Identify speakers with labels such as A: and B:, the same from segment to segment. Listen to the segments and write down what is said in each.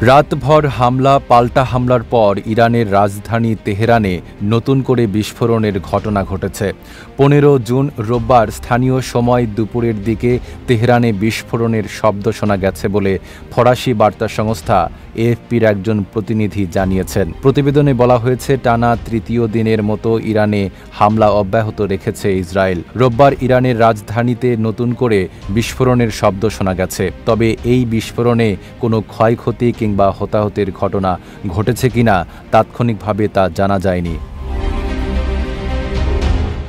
A: রাতভর হামলা পাল্টা হামলার পর ইরানের রাজধানী তেহরানে নতুন করে বিস্ফোরণের ঘটনা ঘটেছে। 15 জুন রোববার স্থানীয় সময় দুপুরের দিকে তেহরানে বিস্ফোরণের শব্দ শোনা গেছে বলে ফরাসি বার্তা সংস্থা এএফপির একজন প্রতিনিধি জানিয়েছেন। প্রতিবেদনে বলা হয়েছে, টানা তৃতীয় দিনের মতো ইরানে হামলা অব্যাহত রেখেছে ইসরায়েল। রোববার ইরানের রাজধানীতে নতুন করে বিস্ফোরণের শব্দ শোনা গেছে। তবে এই বিস্ফোরণে কোনো ক্ষয়ক্ষতি কিংবা হতাহতের ঘটনা ঘটেছে কিনা তাৎক্ষণিকভাবে তা জানা যায়নি।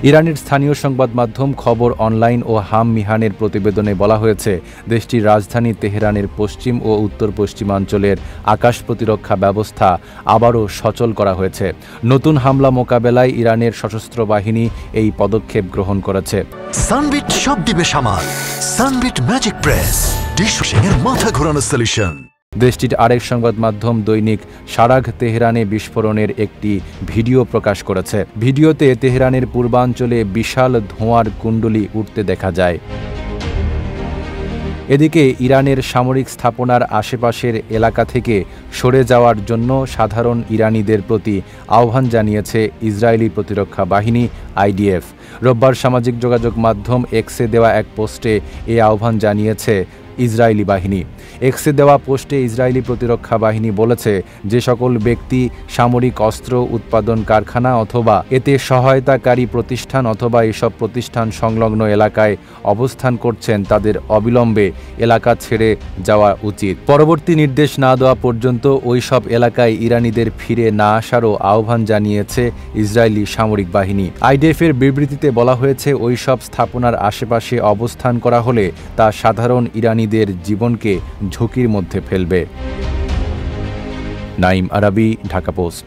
A: ইরানের স্থানীয় সংবাদ মাধ্যম খবর অনলাইন ও হাম মিহানের প্রতিবেদনে বলা হয়েছে, দেশটির রাজধানী তেহরানের পশ্চিম ও উত্তর পশ্চিমাঞ্চলের আকাশ প্রতিরক্ষা ব্যবস্থা আবারও সচল করা হয়েছে। নতুন হামলা মোকাবেলায় ইরানের সশস্ত্র বাহিনী এই পদক্ষেপ গ্রহণ করেছে।
B: সানবিট সব দিবে সামাল। সানবিট ম্যাজিক প্রেস ডিশওয়াশিংয়ের মাথা ঘোরানো সলিউশন।
A: দেশটির আরেক সংবাদ মাধ্যম দৈনিক সারাঘ তেহরানে বিস্ফোরণের একটি ভিডিও প্রকাশ করেছে। ভিডিওতে তেহরানের পূর্বাঞ্চলে বিশাল ধোঁয়ার কুণ্ডলী উঠতে দেখা যায়। এদিকে ইরানের সামরিক স্থাপনার আশেপাশের এলাকা থেকে সরে যাওয়ার জন্য সাধারণ ইরানিদের প্রতি আহ্বান জানিয়েছে ইসরায়েলি প্রতিরক্ষা বাহিনী আইডিএফ। রোববার সামাজিক যোগাযোগ মাধ্যম এক্সে দেওয়া এক পোস্টে এই আহ্বান জানিয়েছে ইসরায়েলি বাহিনী। এক্সে দেওয়া পোস্টে ইসরায়েলি প্রতিরক্ষা বাহিনী বলেছে, যে সকল ব্যক্তি সামরিক অস্ত্র উৎপাদন কারখানা অথবা এতে সহায়তাকারী প্রতিষ্ঠান অথবা এসব প্রতিষ্ঠান সংলগ্ন এলাকায় অবস্থান করছেন তাদের অবিলম্বে এলাকা ছেড়ে যাওয়া উচিত। পরবর্তী নির্দেশ না দেওয়া পর্যন্ত ওই সব এলাকায় ইরানিদের ফিরে না আসারও আহ্বান জানিয়েছে ইসরায়েলি সামরিক বাহিনী। আইডিএফের বিবৃতিতে বলা হয়েছে, ওই সব স্থাপনার আশেপাশে অবস্থান করা হলে তা সাধারণ ইরানিদের জীবনকে ঝুঁকির মধ্যে ফেলবে। নাইম আরাবি, ঢাকা পোস্ট।